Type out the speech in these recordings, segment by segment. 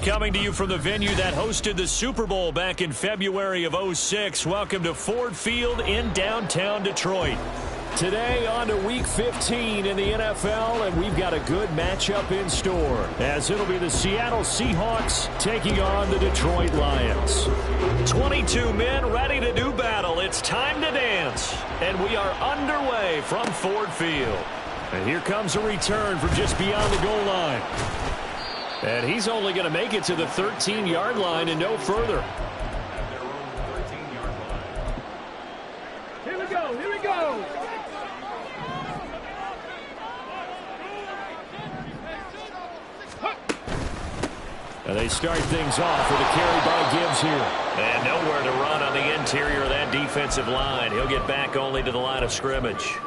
coming to you from the venue that hosted the Super Bowl back in February of '06. Welcome to Ford Field in downtown Detroit. Today on to Week 15 in the NFL, and we've got a good matchup in store, as it'll be the Seattle Seahawks taking on the Detroit Lions. 22 men ready to do battle. It's time to dance, and we are underway from Ford Field. And here comes a return from just beyond the goal line. And he's only going to make it to the 13-yard line and no further. Here we go, here we go. And they start things off with a carry by Gibbs here. And nowhere to run on the interior of that defensive line. He'll get back only to the line of scrimmage.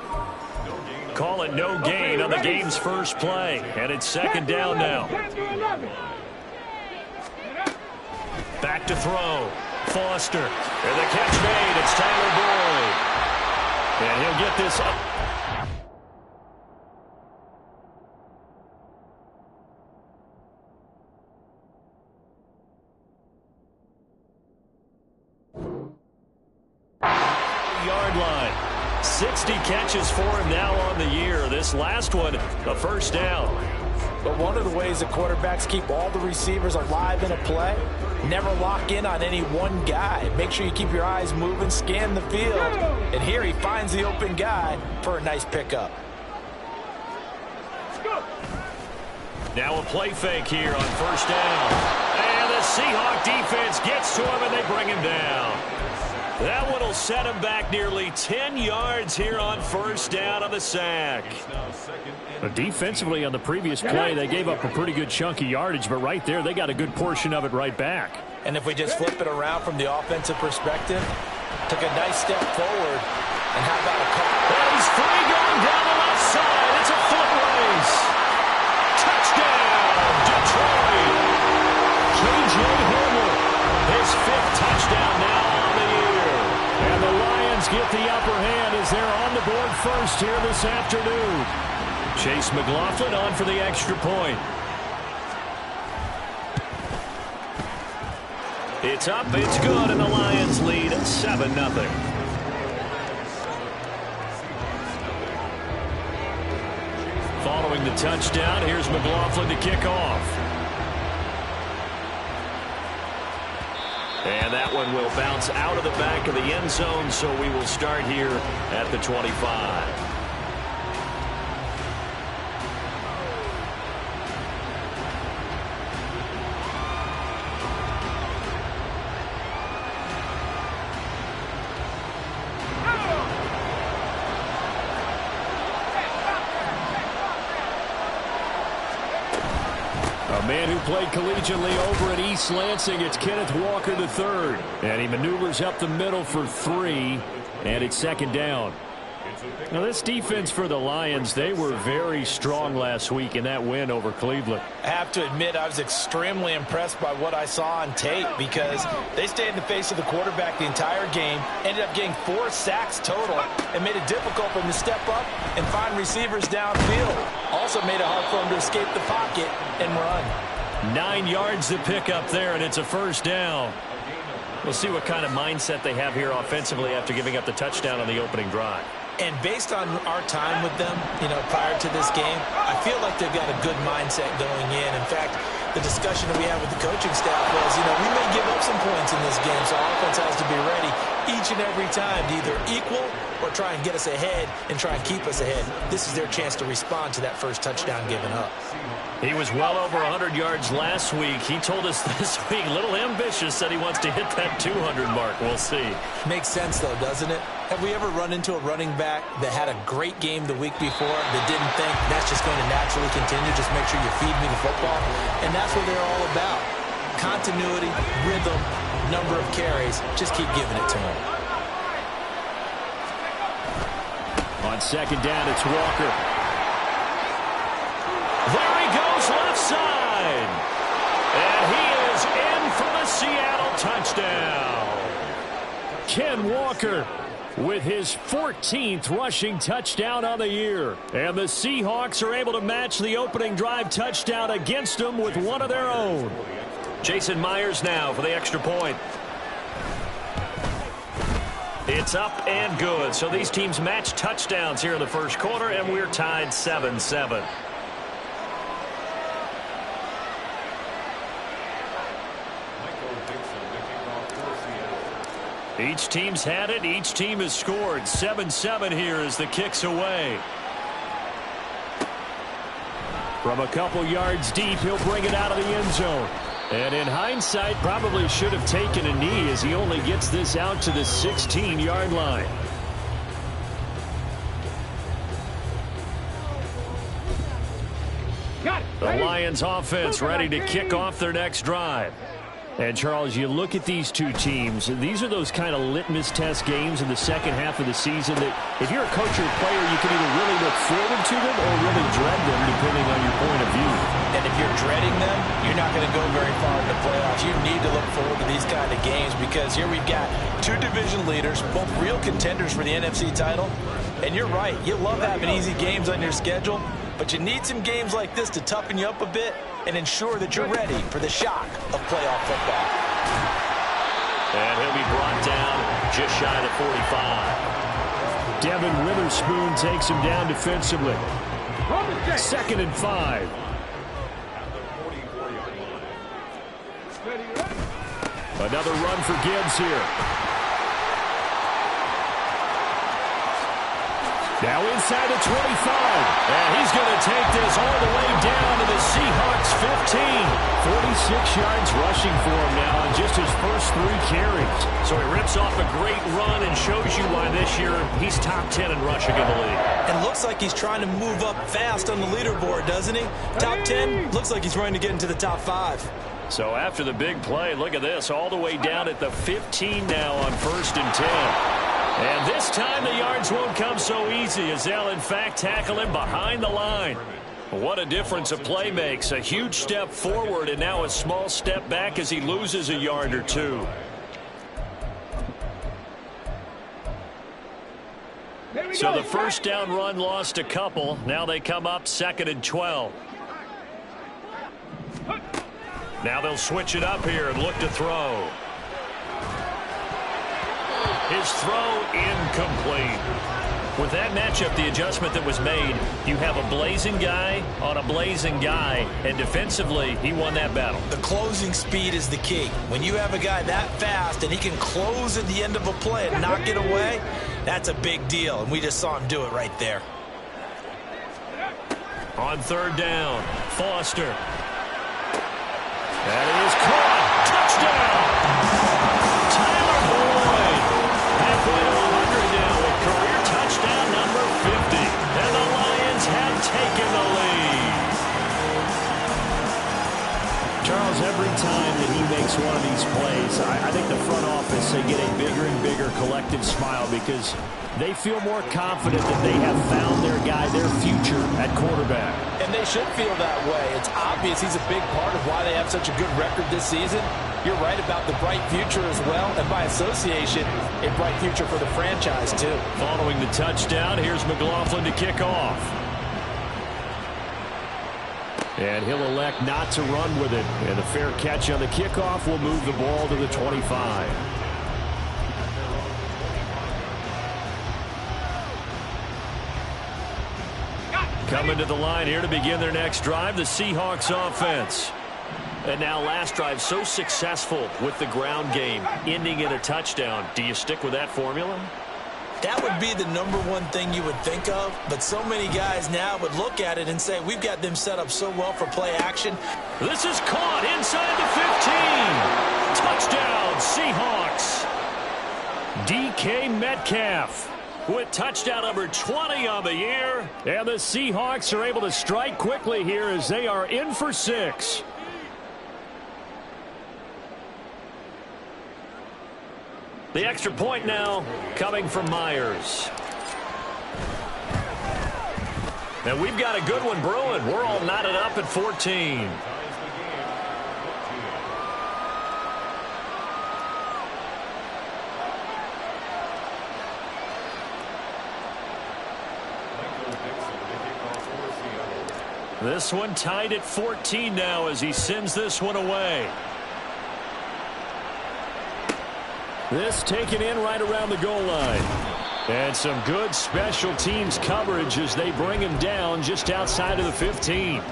Call it no gain on the game's first play. And it's second down now. Back to throw. Foster. And the catch made. It's Tyler Boyd. And he'll get this up. Yard line. 60 catches for him now on the year. This last one, a first down. But one of the ways the quarterbacks keep all the receivers alive in a play, never lock in on any one guy. Make sure you keep your eyes moving, scan the field. And here he finds the open guy for a nice pickup. Now a play fake here on first down. And the Seahawk defense gets to him and they bring him down. That one will set him back nearly 10 yards here on first down on the sack. But defensively on the previous play, they gave up a pretty good chunk of yardage, but right there, they got a good portion of it right back. And if we just flip it around from the offensive perspective, took a nice step forward, and how about a call? And he's free going down the left side. It's a foot race. Touchdown, Detroit. K.J. Hamler, his 5th touchdown now on the year. And the Lions get the upper hand as they're on the board first here this afternoon. Chase McLaughlin on for the extra point. It's up, it's good, and the Lions lead 7-0. Following the touchdown, here's McLaughlin to kick off. And that one will bounce out of the back of the end zone, so we will start here at the 25. A man who played collegiately over at East Lansing, it's Kenneth Walker III. And he maneuvers up the middle for 3, and it's second down. Now this defense for the Lions, they were very strong last week in that win over Cleveland. I have to admit, I was extremely impressed by what I saw on tape because they stayed in the face of the quarterback the entire game, ended up getting 4 sacks total, and made it difficult for them to step up and find receivers downfield. Also made it hard for them to escape the pocket and run. 9 yards to pick up there, and it's a first down. We'll see what kind of mindset they have here offensively after giving up the touchdown on the opening drive. And based on our time with them, prior to this game, I feel like they've got a good mindset going in. In fact, the discussion that we had with the coaching staff was, we may give up some points in this game, so our offense has to be ready each and every time to either equal or try and get us ahead and try and keep us ahead. This is their chance to respond to that first touchdown given up. He was well over 100 yards last week. He told us this week, a little ambitious, said he wants to hit that 200 mark. We'll see. Makes sense, though, doesn't it? Have we ever run into a running back that had a great game the week before that didn't think that's just going to naturally continue? Just make sure you feed me the football. And that's what they're all about. Continuity, rhythm, number of carries. Just keep giving it to them. On second down, it's Walker. There he goes left side. And he is in for the Seattle touchdown. Ken Walker with his 14th rushing touchdown on the year. And the Seahawks are able to match the opening drive touchdown against them with one of their own. Jason Myers now for the extra point. It's up and good. So these teams match touchdowns here in the first quarter, and we're tied 7-7. Each team's had it. Each team has scored. 7-7 here as the kick's away. From a couple yards deep, he'll bring it out of the end zone. And in hindsight, probably should have taken a knee as he only gets this out to the 16-yard line. The Lions offense ready to kick off their next drive. And, Charles, you look at these two teams, these are those kind of litmus test games in the second half of the season that if you're a coach or a player, you can either really look forward to them or really dread them, depending on your point of view. And if you're dreading them, you're not going to go very far in the playoffs. You need to look forward to these kind of games because here we've got two division leaders, both real contenders for the NFC title. And you're right, you love having easy games on your schedule, but you need some games like this to toughen you up a bit and ensure that you're ready for the shock of playoff football. And he'll be brought down just shy of the 45. Devin Witherspoon takes him down defensively. 2nd and 5. Another run for Gibbs here. Now inside the 25. And he's going to take this all the way down to the Seahawks 15. 46 yards rushing for him now on just his first 3 carries. So he rips off a great run and shows you why this year he's top 10 in rushing in the league. And looks like he's trying to move up fast on the leaderboard, doesn't he? Top 10, looks like he's trying to get into the top 5. So after the big play, look at this, all the way down at the 15 now on 1st and 10. And this time the yards won't come so easy as they'll, in fact, tackle him behind the line. What a difference a play makes. A huge step forward and now a small step back as he loses a yard or two. So the first down run lost a couple. Now they come up 2nd and 12. Now they'll switch it up here and look to throw. His throw incomplete. With that matchup, the adjustment that was made, you have a blazing guy on a blazing guy, and defensively, he won that battle. The closing speed is the key. When you have a guy that fast and he can close at the end of a play and knock it away, that's a big deal, and we just saw him do it right there. On 3rd down, Foster. That is caught. Touchdown! Tyler Boyd. Halfway to 100 now with career touchdown number 50. And the Lions have taken the lead. Charles, every time that he makes one of these plays, I think the front office, they get a bigger and bigger collective smile because they feel more confident that they have found their guy, their future at quarterback. And they should feel that way. It's obvious he's a big part of why they have such a good record this season. You're right about the bright future as well, and by association, a bright future for the franchise, too. Following the touchdown, here's McLaughlin to kick off. And he'll elect not to run with it. And a fair catch on the kickoff will move the ball to the 25. Coming to the line here to begin their next drive, the Seahawks offense. And now last drive so successful with the ground game, ending in a touchdown. Do you stick with that formula? That would be the number one thing you would think of, but so many guys now would look at it and say, we've got them set up so well for play action. This is caught inside the 15. Touchdown, Seahawks. DK Metcalf with touchdown number 20 on the year. And the Seahawks are able to strike quickly here as they are in for 6. The extra point now coming from Myers. And we've got a good one brewing. We're all knotted up at 14. This one tied at 14 now as he sends this one away. This taken in right around the goal line. And some good special teams coverage as they bring him down just outside of the 15.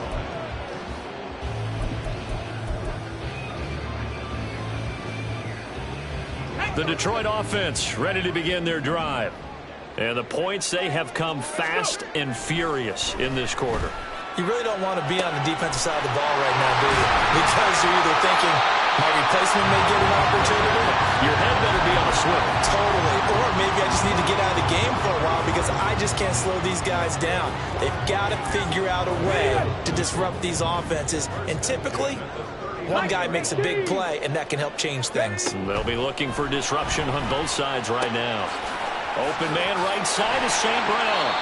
The Detroit offense ready to begin their drive. And the points, they have come fast and furious in this quarter. You really don't want to be on the defensive side of the ball right now, do you? Because you're either thinking my replacement may get an opportunity. Your head better be on a swivel. Totally. Or maybe I just need to get out of the game for a while because I just can't slow these guys down. They've got to figure out a way to disrupt these offenses. And typically, one guy makes a big play, and that can help change things. They'll be looking for disruption on both sides right now. Open man right side is St. Brown.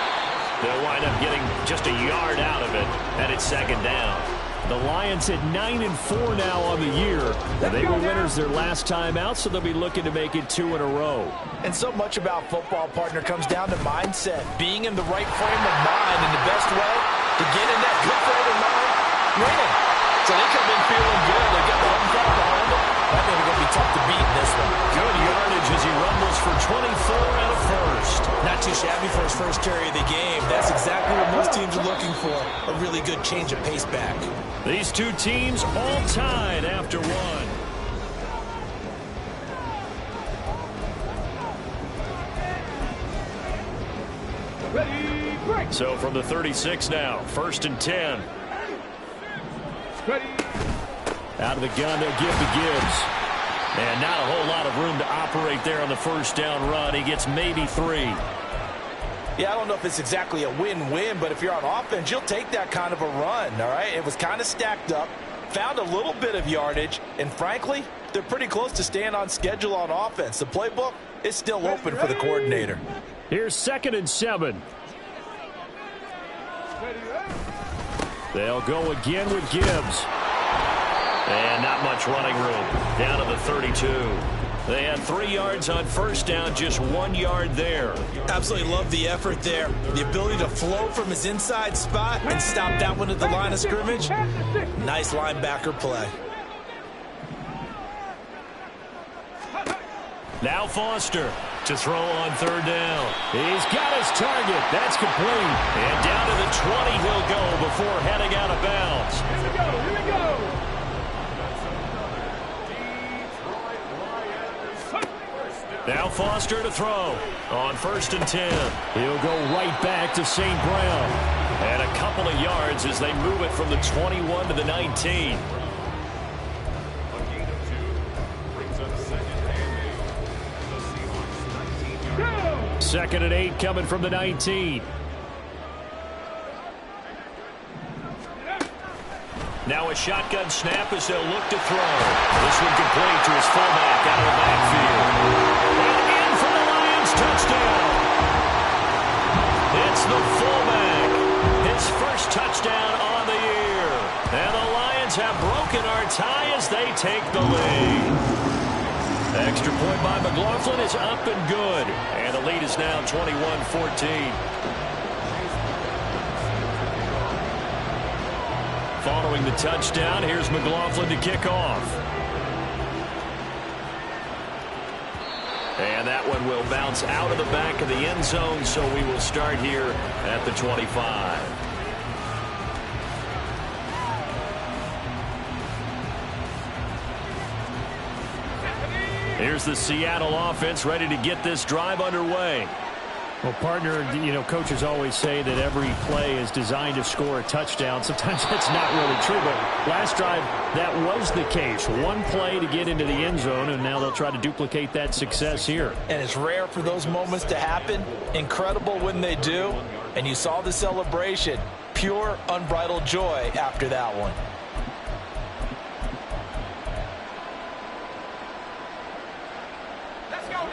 They'll wind up getting just a yard out of it, and it's second down. The Lions at 9-4 now on the year. They were winners their last time out, so they'll be looking to make it 2 in a row. And so much about football, partner, comes down to mindset. Being in the right frame of mind, and the best way to get in that good frame of mind, winning. So they come in feeling good. They got the home crowd behind them. I think they're going to be tough to beat in this one. Good yardage as he rumbles for 24 and a first. Not too shabby for his first carry of the game. That's exactly what most teams are looking for. A really good change of pace back. These two teams all tied after one. Ready, break. So from the 36 now, 1st and 10. Ready. Out of the gun, they'll give to Gibbs. And not a whole lot of room to operate there on the first down run. He gets maybe 3. Yeah, I don't know if it's exactly a win-win, but if you're on offense, you'll take that kind of a run, all right? It was kind of stacked up, found a little bit of yardage, and frankly, they're pretty close to staying on schedule on offense. The playbook is still open for the coordinator. Here's 2nd and 7. They'll go again with Gibbs. And not much running room. Down to the 32. They had 3 yards on first down, just 1 yard there. Absolutely love the effort there. The ability to flow from his inside spot and stop that one at the line of scrimmage. Nice linebacker play. Now Foster to throw on 3rd down. He's got his target. That's complete. And down to the 20 he'll go before heading out of bounds. Here we go, here we go. Now Foster to throw on 1st and 10. He'll go right back to St. Brown. And a couple of yards as they move it from the 21 to the 19. Second and 8 coming from the 19. Now a shotgun snap as they'll look to throw. This one complete to his fullback out of the backfield. And in for the Lions touchdown. It's the fullback. His first touchdown on the year. And the Lions have broken our tie as they take the lead. Extra point by McLaughlin is up and good. And the lead is now 21-14. Following the touchdown, here's McLaughlin to kick off. And that one will bounce out of the back of the end zone, so we will start here at the 25. Here's the Seattle offense ready to get this drive underway. Well, partner, coaches always say that every play is designed to score a touchdown. Sometimes that's not really true, but last drive, that was the case. One play to get into the end zone, and now they'll try to duplicate that success here. And it's rare for those moments to happen. Incredible when they do. And you saw the celebration. Pure, unbridled joy after that one.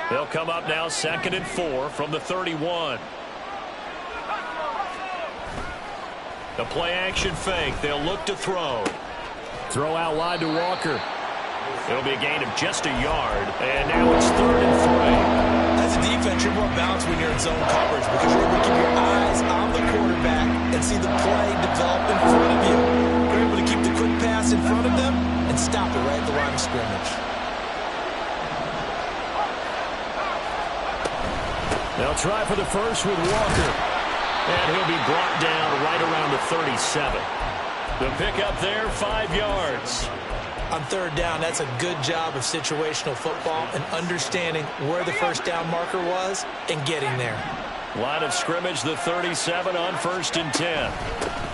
They'll come up now 2nd and 4 from the 31. The play action fake. They'll look to throw. Throw out wide to Walker. It'll be a gain of just a yard. And now it's 3rd and 3. As a defense, you're more balanced when you're in zone coverage because you're able to keep your eyes on the quarterback and see the play develop in front of you. You're able to keep the quick pass in front of them and stop it right at the line of scrimmage. They'll try for the first with Walker. And he'll be brought down right around the 37. The pickup there, 5 yards. On third down, that's a good job of situational football and understanding where the first down marker was and getting there. Line of scrimmage, the 37 on 1st and 10.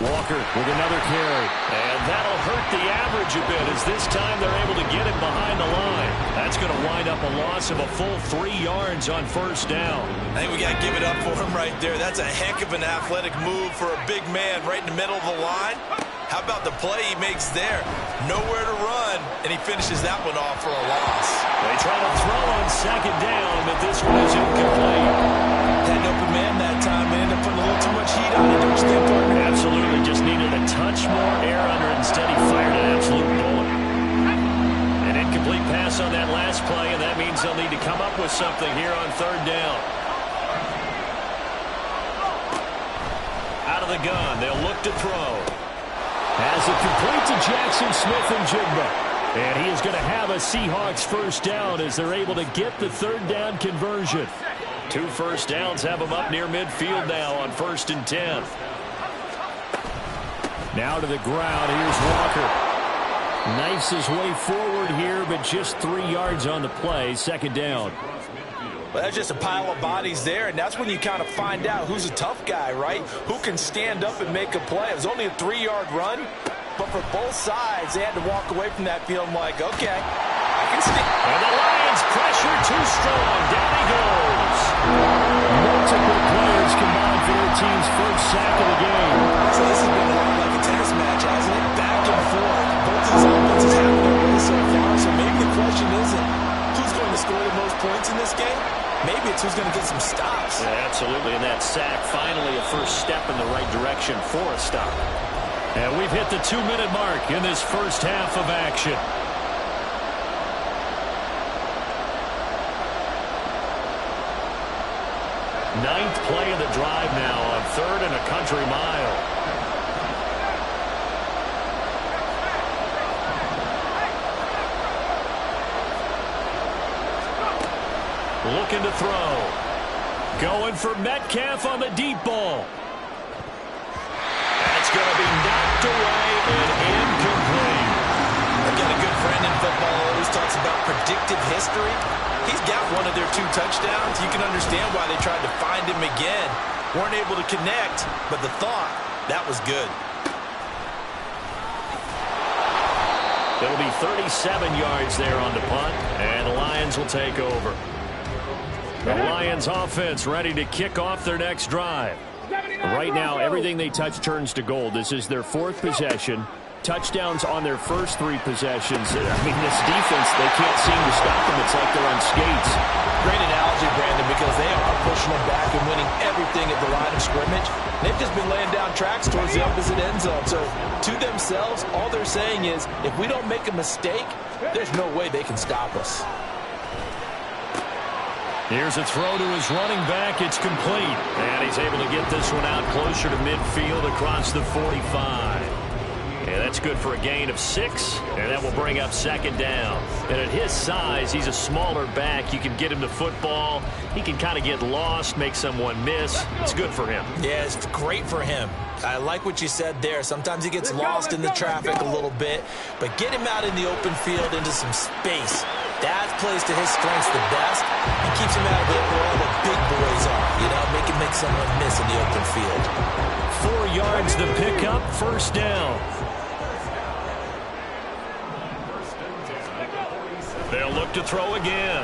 Walker with another carry. And that'll hurt the average a bit as this time they're able to get him behind the line. That's going to wind up a loss of a full 3 yards on 1st down. I think we got to give it up for him right there. That's a heck of an athletic move for a big man right in the middle of the line. How about the play he makes there? Nowhere to run, and he finishes that one off for a loss. They try to throw on 2nd down, but this one is incomplete. Had an open man that time and ended up putting a little too much heat on it, don't you think, partner? Absolutely. Just needed a touch more air under it. Instead, he fired an absolute bullet. An incomplete pass on that last play, and that means they'll need to come up with something here on 3rd down. Out of the gun. They'll look to throw. Has it complete to Jackson Smith-Njigba. And he is going to have a Seahawks 1st down as they're able to get the 3rd down conversion. 2 first downs have them up near midfield now on 1st and 10. Now to the ground. Here's Walker. Knifes his way forward here, but just 3 yards on the play. 2nd down. Well, that's just a pile of bodies there, and that's when you kind of find out who's a tough guy, right? Who can stand up and make a play. It was only a 3-yard run, but for both sides, they had to walk away from that feeling like, okay, I can stick. And the Lions pressure too strong. Down he goes. Multiple players combined for their team's 1st sack of the game. So this has been a lot like a tennis match, hasn't it? Back and forth. Both of these offenses have their way so far, so maybe the question isn't who's going to score the most points in this game. Maybe it's who's going to get some stops. Yeah, absolutely. And that sack, finally a first step in the right direction for a stop. And we've hit the 2-minute mark in this 1st half of action. Ninth play of the drive now on 3rd and a country mile. Looking to throw. Going for Metcalf on the deep ball. That's going to be knocked away and incomplete. I've got a good friend in football who always talks about predictive history. He's got one of their 2 touchdowns. You can understand why they tried to find him again. Weren't able to connect, but the thought, that was good. It'll be 37 yards there on the punt, and the Lions will take over. The Lions offense ready to kick off their next drive. Right now, everything they touch turns to gold. This is their 4th possession. Touchdowns on their first 3 possessions. I mean, this defense, they can't seem to stop them. It's like they're on skates. Great analogy, Brandon, because they are pushing them back and winning everything at the line of scrimmage. They've just been laying down tracks towards the opposite end zone. So, to themselves, all they're saying is, if we don't make a mistake, there's no way they can stop us. Here's a throw to his running back. It's complete. And he's able to get this one out closer to midfield across the 45. And that's good for a gain of 6, and that will bring up 2nd down. And at his size, he's a smaller back. You can get him to football. He can kind of get lost, make someone miss. It's good for him. Yeah, it's great for him. I like what you said there. Sometimes he gets lost in the traffic a little bit, but get him out in the open field into some space. That plays to his strengths the best and keeps him out of it where all the big boys are. You know, make someone miss in the open field. 4 yards the pickup, 1st down. They'll look to throw again.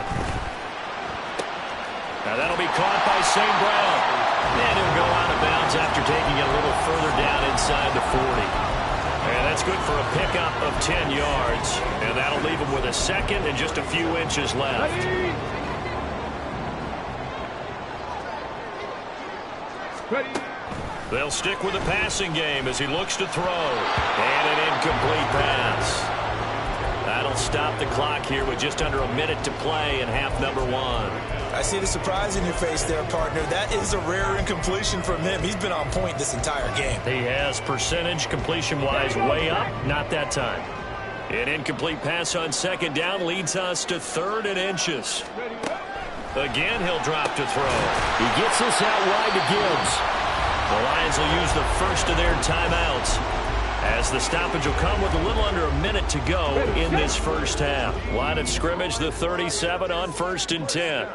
Now that'll be caught by St. Brown. And he'll go out of bounds after taking it a little further down inside the 40. And that's good for a pickup of 10 yards. And that'll leave him with a 2nd and just a few inches left. Ready. They'll stick with the passing game as he looks to throw. And an incomplete pass. That'll stop the clock here with just under a minute to play in half number 1. I see the surprise in your face there, partner. That is a rare incompletion from him. He's been on point this entire game. He has percentage completion-wise way up. Not that time. An incomplete pass on 2nd down leads us to 3rd and inches. Again, he'll drop to throw. He gets this out wide to Gibbs. The Lions will use the first of their timeouts, as the stoppage will come with a little under a minute to go in this first half. Line of scrimmage, the 37 on 1st and 10.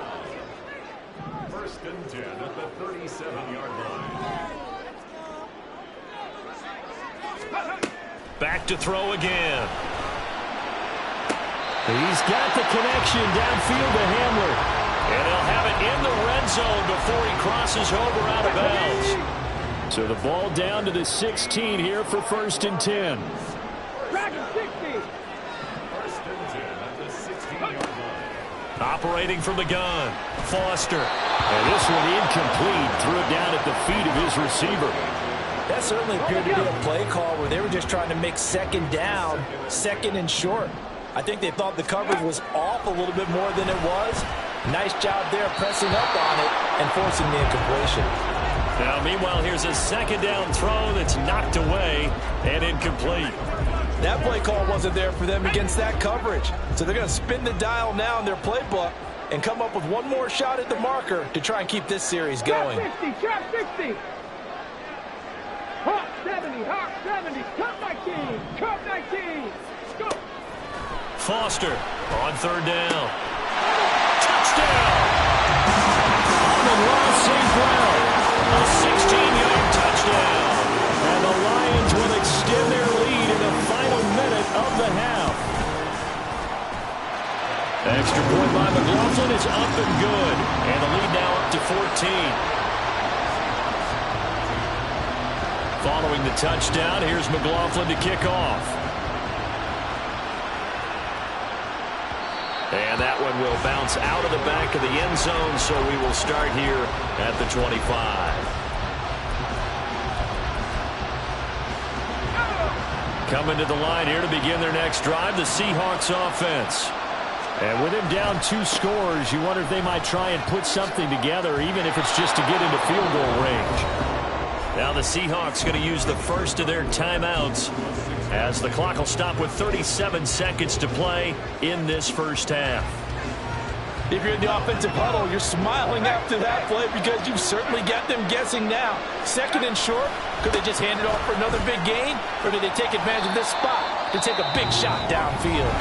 1st and 10 at the 37-yard line. Back to throw again. He's got the connection downfield to Hamler. And he'll have it in the red zone before he crosses over out of bounds. So the ball down to the 16 here for 1st and 10. Dragon 60. 1st and 10 at the 16-yard line. Operating from the gun, Foster. And this one incomplete. Threw it down at the feet of his receiver. That certainly appeared to be a play call where they were just trying to make second down, second and short. I think they thought the coverage was off a little bit more than it was. Nice job there pressing up on it and forcing the incompletion. Now, meanwhile, here's a second down throw that's knocked away and incomplete. That play call wasn't there for them against that coverage. So they're going to spin the dial now in their playbook and come up with one more shot at the marker to try and keep this series going. Trap 60, trap 60. Hawk 70, Hawk 70. Cut 19, cut 19. Go. Foster on 3rd down. Touchdown! Amon-Ra St. Brown. A 16-yard touchdown. And the Lions will extend their lead in the final minute of the half. Extra point by McLaughlin is up and good. And the lead now up to 14. Following the touchdown, here's McLaughlin to kick off. And that one will bounce out of the back of the end zone, so we will start here at the 25. Coming to the line here to begin their next drive, the Seahawks offense. And with him down 2 scores, you wonder if they might try and put something together, even if it's just to get into field goal range. Now the Seahawks going to use the first of their timeouts, as the clock will stop with 37 seconds to play in this first half. If you're in the offensive huddle, you're smiling after that play because you've certainly got them guessing now. Second and short, could they just hand it off for another big gain, or did they take advantage of this spot to take a big shot downfield?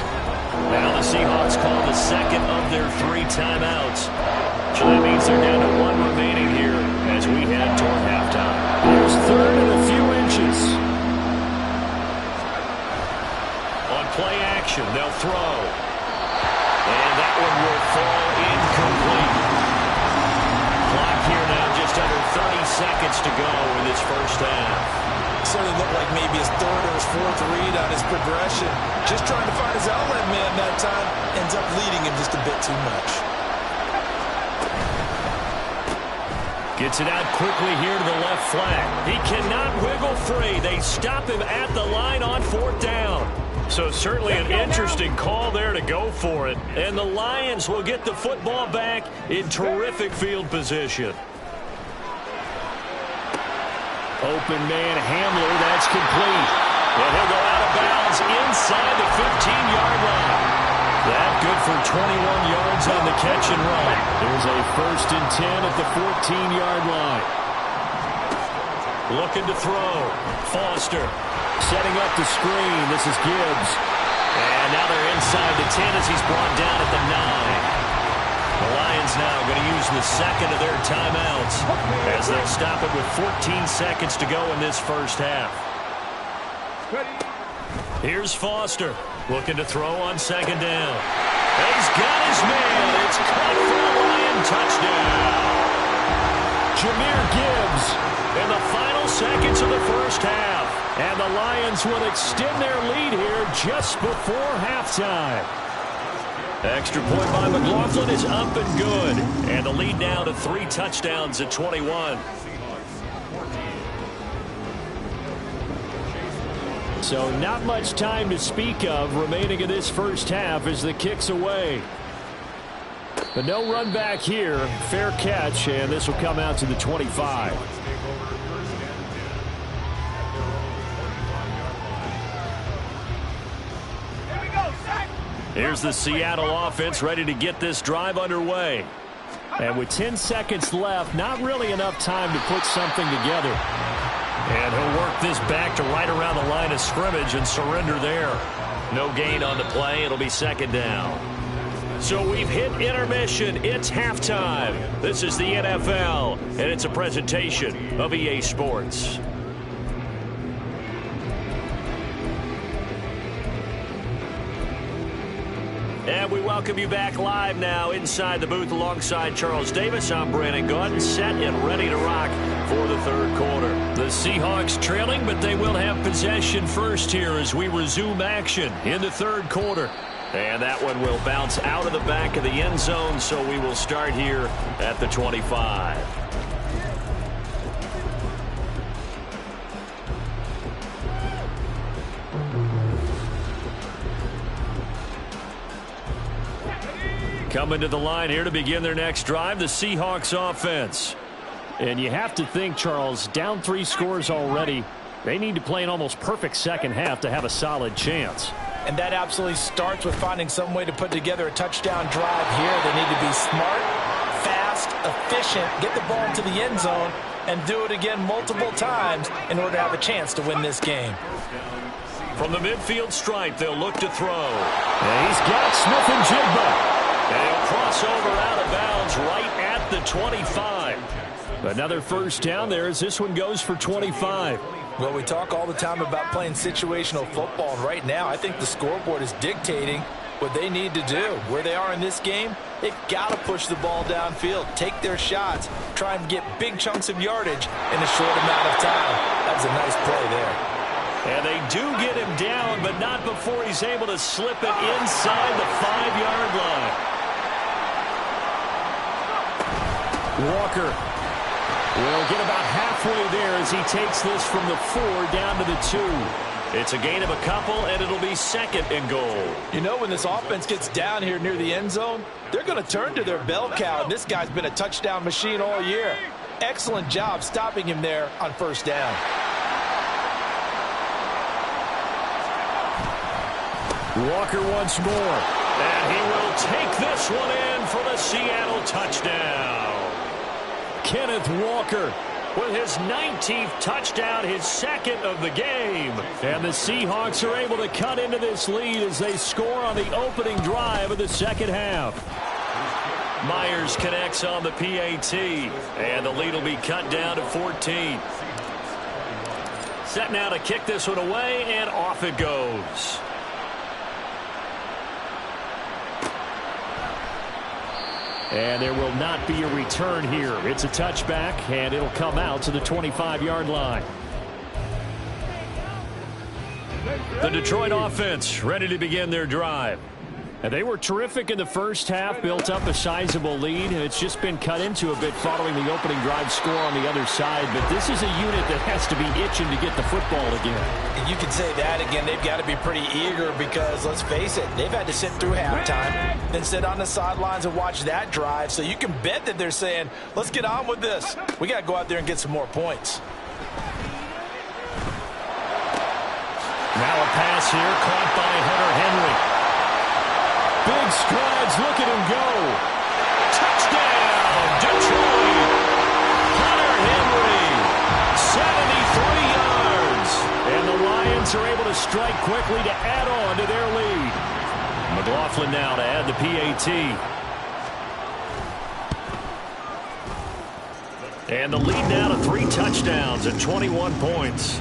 Now the Seahawks call the second of their 3 timeouts. So that means they're down to 1 remaining here as we head toward halftime. Here's 3rd and a few inches. On play action, they'll throw. And that one will fall incomplete. Clock here now just under 30 seconds to go in this first half. Certainly looked like maybe his 3rd or his 4th read on his progression. Just trying to find his outlet man that time. Ends up leading him just a bit too much. Gets it out quickly here to the left flank. He cannot wiggle free. They stop him at the line on 4th down. So certainly an interesting call there to go for it. And the Lions will get the football back in terrific field position. Open man Hamler, that's complete. And he'll go out of bounds inside the 15-yard line. That good for 21 yards on the catch and run. There's a 1st and 10 at the 14-yard line. Looking to throw. Foster setting up the screen. This is Gibbs. And now they're inside the 10 as he's brought down at the 9. The Lions now going to use the second of their timeouts as they'll stop it with 14 seconds to go in this first half. Here's Foster looking to throw on 2nd down. And he's got his man. It's caught for a Lion touchdown. Jahmyr Gibbs in the final seconds of the first half. And the Lions will extend their lead here just before halftime. Extra point by McLaughlin is up and good. And the lead now to 3 touchdowns at 21. So not much time to speak of remaining in this first half as the kick's away. But no run back here. Fair catch, and this will come out to the 25. Here's the Seattle offense ready to get this drive underway. And with 10 seconds left, not really enough time to put something together. And he'll work this back to right around the line of scrimmage and surrender there. No gain on the play. It'll be second down. So we've hit intermission. It's halftime. This is the NFL, and it's a presentation of EA Sports. And we welcome you back live now inside the booth alongside Charles Davis. I'm Brandon Gaudin, set and ready to rock for the third quarter. The Seahawks trailing, but they will have possession first here as we resume action in the third quarter. And that one will bounce out of the back of the end zone, so we will start here at the 25. Coming to the line here to begin their next drive, the Seahawks offense. And you have to think, Charles, down 3 scores already. They need to play an almost perfect second half to have a solid chance. And that absolutely starts with finding some way to put together a touchdown drive here. They need to be smart, fast, efficient, get the ball into the end zone, and do it again multiple times in order to have a chance to win this game. From the midfield stripe, they'll look to throw. And he's got Smith and Jigba. And he'll cross over out of bounds right at the 25. Another first down there as this one goes for 25. Well, we talk all the time about playing situational football, and right now I think the scoreboard is dictating what they need to do. Where they are in this game, they've got to push the ball downfield, take their shots, try and get big chunks of yardage in a short amount of time. That was a nice play there. And they do get him down, but not before he's able to slip it inside the 5-yard line. Walker will get about halfway there as he takes this from the 4 down to the 2. It's a gain of a couple, and it'll be second and goal. You know, when this offense gets down here near the end zone, they're going to turn to their bell cow, and this guy's been a touchdown machine all year. Excellent job stopping him there on first down. Walker once more. And he will take this one in for the Seattle touchdown. Kenneth Walker with his 19th touchdown, his second of the game. And the Seahawks are able to cut into this lead as they score on the opening drive of the second half. Myers connects on the PAT, and the lead will be cut down to 14. Set now to kick this one away, and off it goes. And there will not be a return here. It's a touchback, and it'll come out to the 25-yard line. The Detroit offense ready to begin their drive. And they were terrific in the first half, built up a sizable lead, and it's just been cut into a bit following the opening drive score on the other side. But this is a unit that has to be itching to get the football again. And you can say that again. They've got to be pretty eager because, let's face it, they've had to sit through halftime, then sit on the sidelines and watch that drive. So you can bet that they're saying, let's get on with this. We got to go out there and get some more points. Now a pass here caught by Hunter Henry. Big strides, look at him go. Touchdown, Detroit. Hunter Henry, 73 yards. And the Lions are able to strike quickly to add on to their lead. McLaughlin now to add the PAT. And the lead now to 3 touchdowns at 21 points.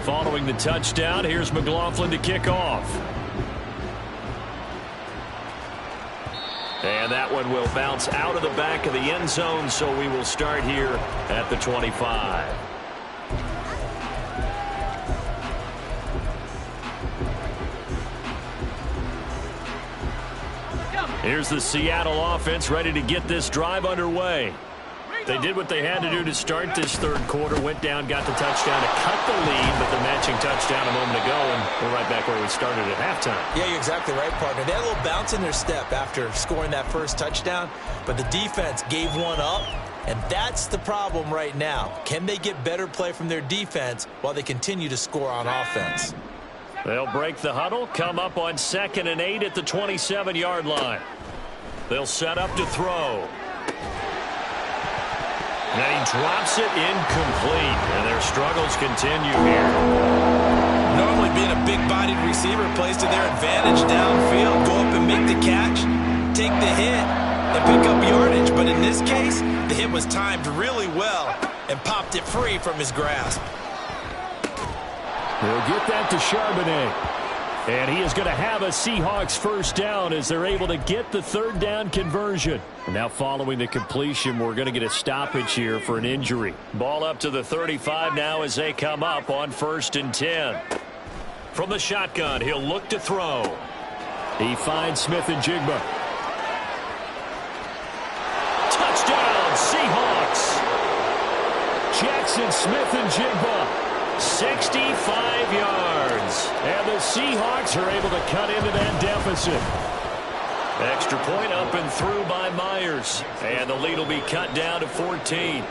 Following the touchdown, here's McLaughlin to kick off. And that one will bounce out of the back of the end zone, so we will start here at the 25. Here's the Seattle offense ready to get this drive underway. They did what they had to do to start this third quarter, went down, got the touchdown to cut the lead, but the matching touchdown a moment ago, and we're right back where we started at halftime. Yeah, you're exactly right, partner. They had a little bounce in their step after scoring that first touchdown, but the defense gave one up, and that's the problem right now. Can they get better play from their defense while they continue to score on offense? They'll break the huddle, come up on 2nd and 8 at the 27-yard line. They'll set up to throw. And he drops it incomplete, and their struggles continue here. Normally being a big-bodied receiver plays to their advantage downfield. Go up and make the catch, take the hit, and pick up yardage. But in this case, the hit was timed really well and popped it free from his grasp. They'll get that to Charbonnet. And he is going to have a Seahawks first down as they're able to get the third down conversion. Now following the completion, we're going to get a stoppage here for an injury. Ball up to the 35 now as they come up on 1st and 10. From the shotgun, he'll look to throw. He finds Smith and Jigba. Touchdown, Seahawks. Jackson Smith and Jigba. 65 yards. And the Seahawks are able to cut into that deficit. Extra point up and through by Myers. And the lead will be cut down to 14.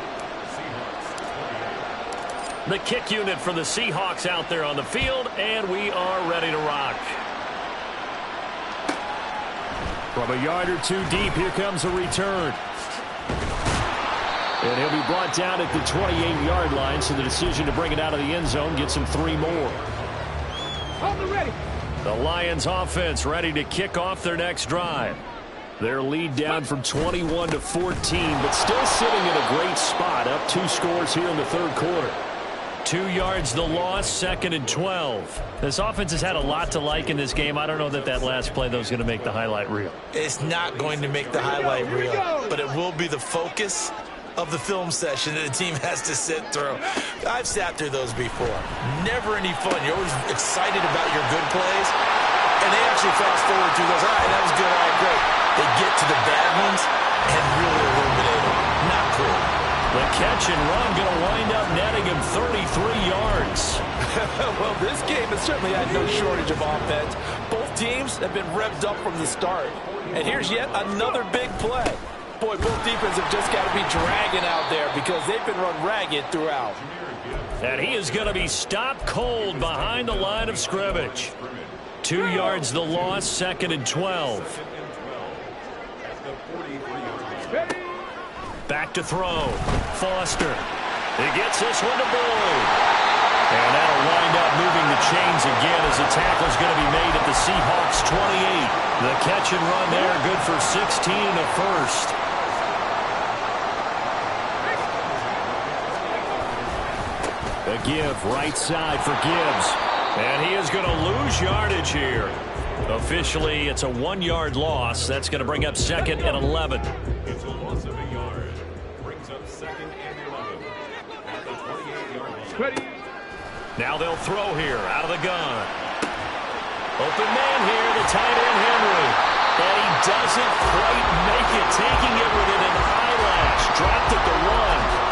The kick unit for the Seahawks out there on the field, and we are ready to rock. From a yard or two deep, here comes a return. And he'll be brought down at the 28-yard line, so the decision to bring it out of the end zone gets him 3 more. Hold it ready. The Lions offense ready to kick off their next drive. Their lead down from 21 to 14, but still sitting in a great spot, up 2 scores here in the third quarter. 2 yards the loss, 2nd and 12. This offense has had a lot to like in this game. I don't know that that last play, though, is going to make the highlight reel. It's not going to make the highlight reel, but it will be the focus of the film session that the team has to sit through. I've sat through those before. Never any fun. You're always excited about your good plays, and they actually fast forward through those. All right, that was good. All right, great. They get to the bad ones and really illuminate them. Not cool. The catch and run going to wind up netting him 33 yards. Well, this game has certainly had no shortage of offense. Both teams have been revved up from the start. And here's yet another big play. Boy, both defenses have just got to be dragging out there because they've been run ragged throughout. And he is going to be stopped cold behind the line of scrimmage. 2 yards the loss, 2nd and 12. Back to throw. Foster. He gets this one to Boyd. And that'll wind up moving the chains again as the tackle's going to be made at the Seahawks 28. The catch and run there, good for 16 and a first. A give right side for Gibbs. And he is going to lose yardage here. Officially, it's a 1-yard loss. That's going to bring up 2nd and 11. It's a loss of a yard. Brings up 2nd and 11 at the 28-yard line. Ready. Now they'll throw here out of the gun. Open man here, the tight end Henry. And he doesn't quite make it, taking it within an eyelash. Dropped at the 1.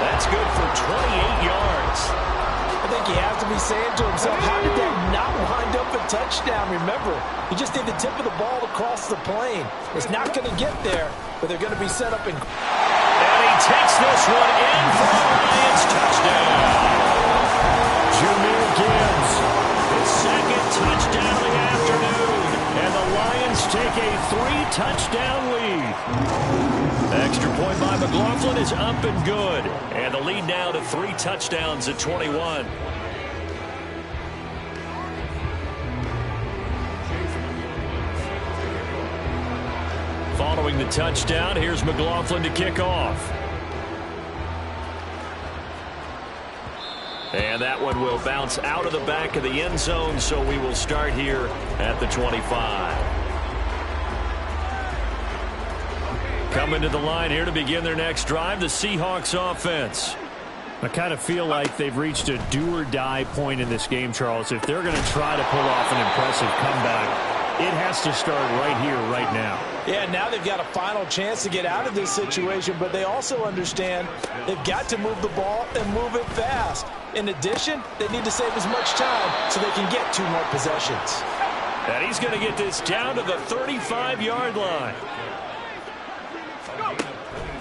That's good for 28 yards. I think he has to be saying to himself, how did that not wind up a touchdown? Remember, you just need the tip of the ball to cross the plane. It's not going to get there, but they're going to be set up in. And he takes this one in for the Lions touchdown. Jahmyr Gibbs, his 2nd touchdown of the afternoon. And the Lions take a 3-touchdown lead. Extra point by McLaughlin is up and good. And the lead now to 3 touchdowns at 21. Following the touchdown, here's McLaughlin to kick off. And that one will bounce out of the back of the end zone, so we will start here at the 25. Coming to the line here to begin their next drive, the Seahawks offense. I kind of feel like they've reached a do-or-die point in this game, Charles. If they're going to try to pull off an impressive comeback, It has to start right here, right now. Yeah, now they've got a final chance to get out of this situation, but they also understand they've got to move the ball and move it fast. In addition, they need to save as much time so they can get 2 more possessions. And he's going to get this down to the 35-yard line.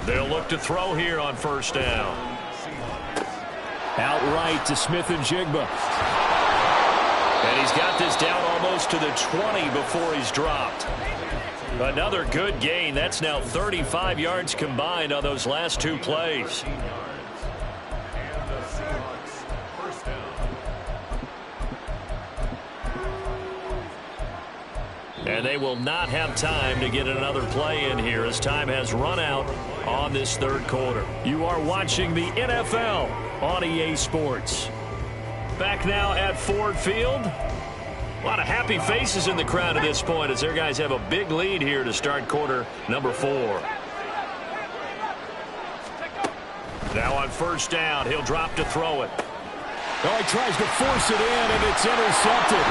They'll look to throw here on first down. Outright to Smith-Njigba. And he's got this down almost to the 20 before he's dropped. Another good gain. That's now 35 yards combined on those last 2 plays. And they will not have time to get another play in here as time has run out on this 3rd quarter. You are watching the NFL on EA Sports. Back now at Ford Field. A lot of happy faces in the crowd at this point as their guys have a big lead here to start quarter number 4. Now on first down, he'll drop to throw it. Oh, he tries to force it in, and it's intercepted.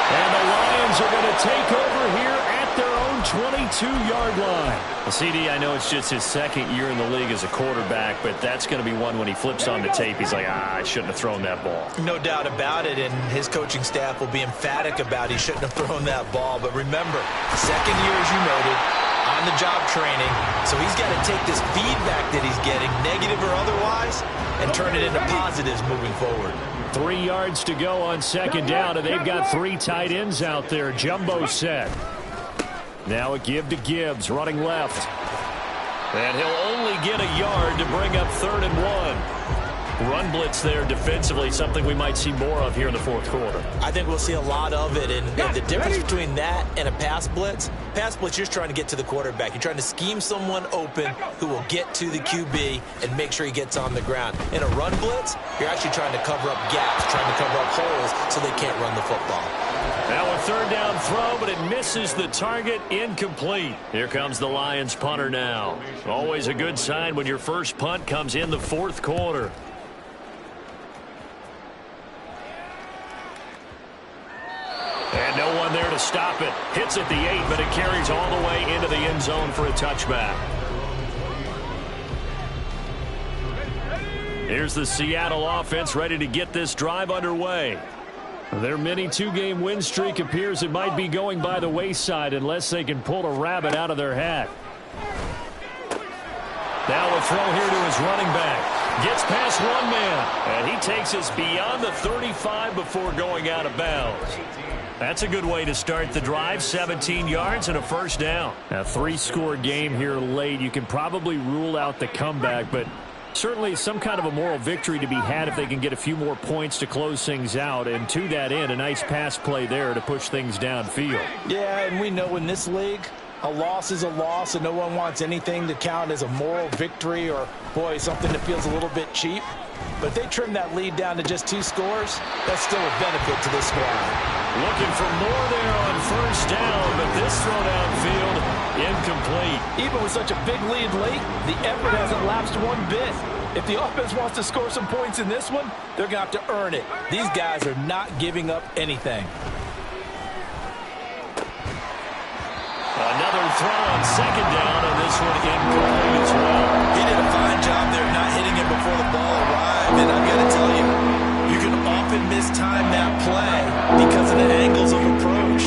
And the Lions are going to take over here at their own 22-yard line. Well, CD, I know it's just his 2nd year in the league as a quarterback, but that's going to be one when he flips on the tape. He's like, I shouldn't have thrown that ball. No doubt about it, and his coaching staff will be emphatic about he shouldn't have thrown that ball. But remember, 2nd year, as you noted, on-the-job training, so he's got to take this feedback that he's getting, negative or otherwise, and turn it into positives moving forward. 3 yards to go on 2nd down, and they've got 3 tight ends out there. Jumbo set. Now a give to Gibbs, running left. And he'll only get a yard to bring up 3rd and 1. Run blitz there defensively, something we might see more of here in the 4th quarter. I think we'll see a lot of it, and the difference between that and a pass blitz, you're just trying to get to the quarterback. You're trying to scheme someone open who will get to the QB and make sure he gets on the ground. In a run blitz, you're actually trying to cover up gaps, trying to cover up holes so they can't run the football. Now a 3rd down throw, but it misses the target, incomplete. Here comes the Lions punter now. Always a good sign when your first punt comes in the 4th quarter. And no one there to stop it. Hits at the 8, but it carries all the way into the end zone for a touchback. Here's the Seattle offense ready to get this drive underway. Their mini 2-game win streak appears it might be going by the wayside unless they can pull a rabbit out of their hat. Now a throw here to his running back. Gets past one man, and he takes us beyond the 35 before going out of bounds. That's a good way to start the drive. 17 yards and a first down. A 3-score game here late. You can probably rule out the comeback, but certainly some kind of a moral victory to be had if they can get a few more points to close things out. And to that end, a nice pass play there to push things downfield. Yeah, and we know in this league, a loss is a loss, and no one wants anything to count as a moral victory or, boy, something that feels a little bit cheap. But if they trim that lead down to just 2 scores, that's still a benefit to this squad. Looking for more there on first down, but this throw downfield incomplete. Even with such a big lead late, the effort hasn't lapsed one bit. If the offense wants to score some points in this one, they're going to have to earn it. These guys are not giving up anything. Another throw on second down, and this one incomplete as well. He did a fine job there not hitting him before the ball arrived, and I've got to tell you, you can often mistime that play because of the angles of approach.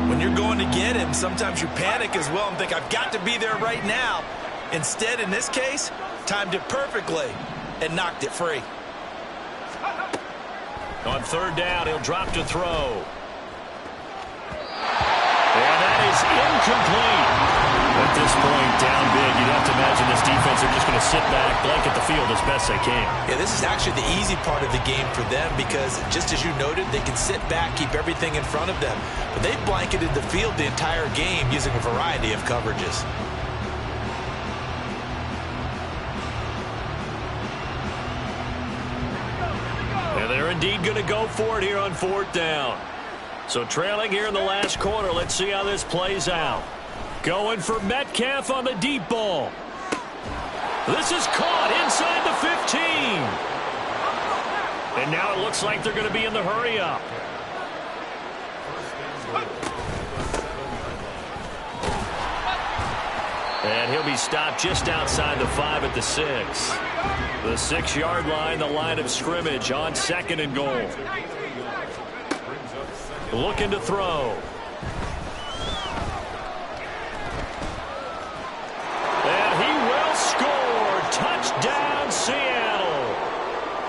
When you're going to get him, sometimes you panic as well and think, I've got to be there right now. Instead, in this case, timed it perfectly and knocked it free. On third down, he'll drop to throw. And that is incomplete. At this point, down big, you'd have to imagine this defense are just going to sit back, blanket the field as best they can. Yeah, this is actually the easy part of the game for them because, just as you noted, they can sit back, keep everything in front of them. But they've blanketed the field the entire game using a variety of coverages. And they're indeed going to go for it here on fourth down. So trailing here in the last quarter. Let's see how this plays out. Going for Metcalf on the deep ball. This is caught inside the 15. And now it looks like they're going to be in the hurry up. And he'll be stopped just outside the 5 at the 6. The 6-yard line, the line of scrimmage on 2nd and goal. Looking to throw. And he will score. Touchdown, Seattle.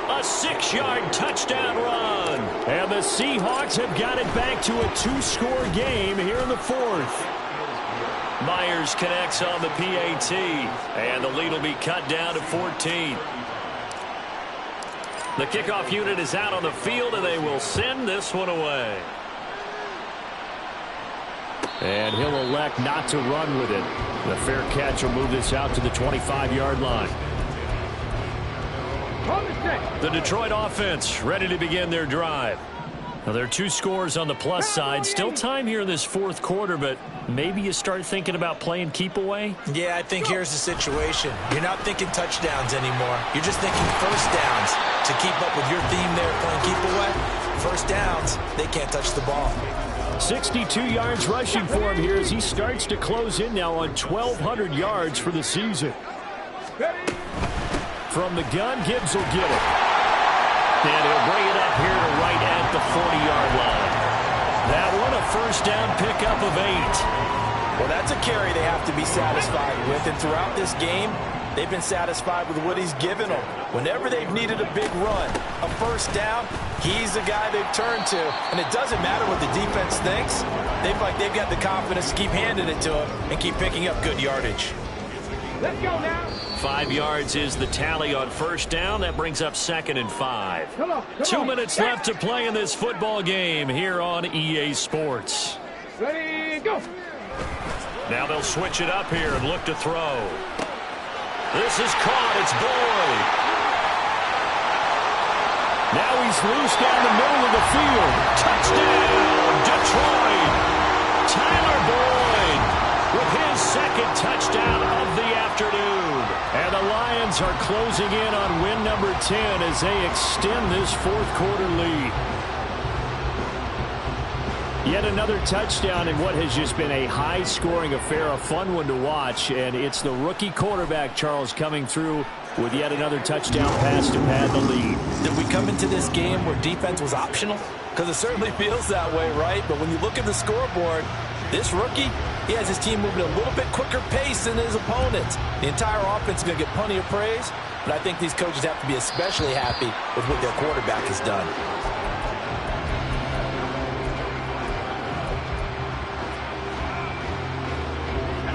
A 6-yard touchdown run. And the Seahawks have got it back to a 2-score game here in the 4th. Myers connects on the PAT. And the lead will be cut down to 14. The kickoff unit is out on the field, and they will send this one away. And he'll elect not to run with it. The fair catch will move this out to the 25-yard line. The Detroit offense ready to begin their drive. Now, there are 2 scores on the plus side. Still time here in this 4th quarter, but maybe you start thinking about playing keep away? Yeah, I think here's the situation. You're not thinking touchdowns anymore. You're just thinking first downs to keep up with your theme there playing keep away. First downs, they can't touch the ball. 62 yards rushing for him here as he starts to close in now on 1,200 yards for the season. From the gun, Gibbs will get it. And he'll bring it up here to right at the 40-yard line. That one a first down pickup of 8. Well, that's a carry they have to be satisfied with. And throughout this game, they've been satisfied with what he's given them. Whenever they've needed a big run, a first down, he's the guy they've turned to. And it doesn't matter what the defense thinks. They've got the confidence to keep handing it to him and keep picking up good yardage. Let's go now. 5 yards is the tally on first down. That brings up 2nd and 5. Come on. 2 minutes left to play in this football game here on EA Sports. Ready, go. Now they'll switch it up here and look to throw. This is caught. It's Boyd. Now he's loose down the middle of the field. Touchdown, Detroit. Tyler Boyd with his 2nd touchdown of the afternoon. And the Lions are closing in on win number 10 as they extend this 4th quarter lead. Yet another touchdown in what has just been a high-scoring affair, a fun one to watch. And it's the rookie quarterback, Charles, coming through with yet another touchdown pass to pad the lead. Did we come into this game where defense was optional? Because it certainly feels that way, right? But when you look at the scoreboard, this rookie, he has his team moving at a little bit quicker pace than his opponents. The entire offense is going to get plenty of praise, but I think these coaches have to be especially happy with what their quarterback has done.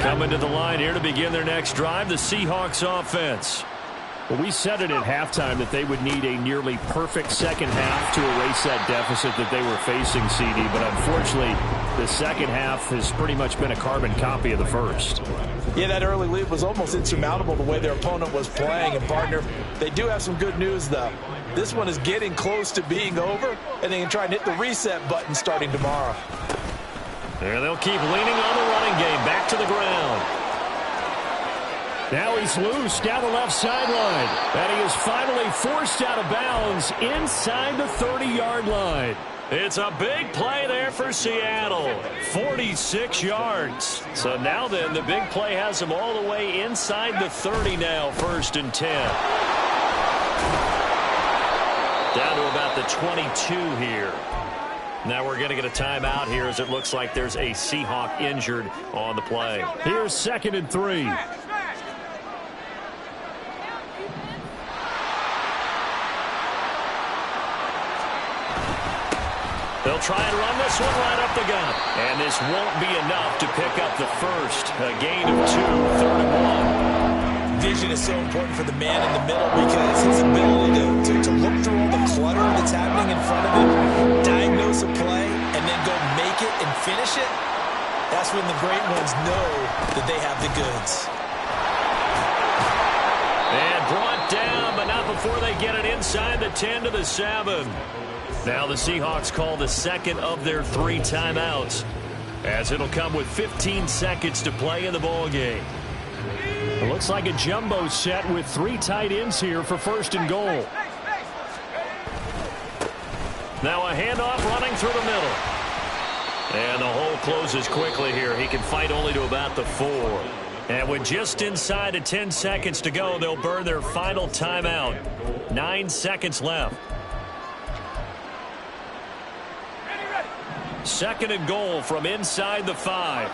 Coming to the line here to begin their next drive, the Seahawks offense. Well, we said it at halftime that they would need a nearly perfect second half to erase that deficit that they were facing, CD. But unfortunately, the second half has pretty much been a carbon copy of the first. Yeah, that early lead was almost insurmountable the way their opponent was playing. And, partner, they do have some good news, though. This one is getting close to being over, and they can try and hit the reset button starting tomorrow. And they'll keep leaning on the running game. Back to the ground. Now he's loose down the left sideline. And he is finally forced out of bounds inside the 30-yard line. It's a big play there for Seattle. 46 yards. So now then, the big play has them all the way inside the 30 now, 1st and 10. Down to about the 22 here. Now we're going to get a timeout here as it looks like there's a Seahawk injured on the play. Here's 2nd and 3. They'll try and run this one right up the gut. And this won't be enough to pick up the first. A gain of 2, 3rd and 1. Vision is so important for the man in the middle because his ability to look through all the clutter that's happening in front of him, diagnose a play, and then go make it and finish it. That's when the great ones know that they have the goods. And brought down, but not before they get it inside the 10 to the 7. Now the Seahawks call the 2nd of their 3 timeouts, as it'll come with 15 seconds to play in the ball game. It looks like a jumbo set with 3 tight ends here for 1st and goal. Now a handoff running through the middle. And the hole closes quickly here. He can fight only to about the 4. And with just inside of 10 seconds to go, they'll burn their final timeout. 9 seconds left. Second and goal from inside the 5.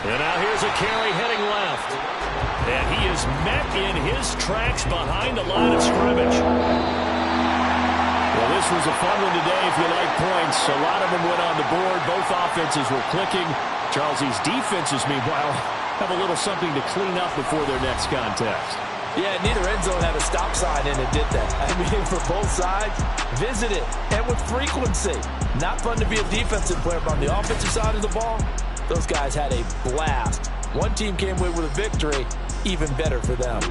And now here's a carry heading left. And he is met in his tracks behind the line of scrimmage. Well, this was a fun one today if you like points. A lot of them went on the board. Both offenses were clicking. Charles, these defenses, meanwhile, have a little something to clean up before their next contest. Yeah, neither end zone had a stop sign in it, did they? I mean, for both sides, visit it, and with frequency. Not fun to be a defensive player, but on the offensive side of the ball, those guys had a blast. One team came away with a victory, even better for them.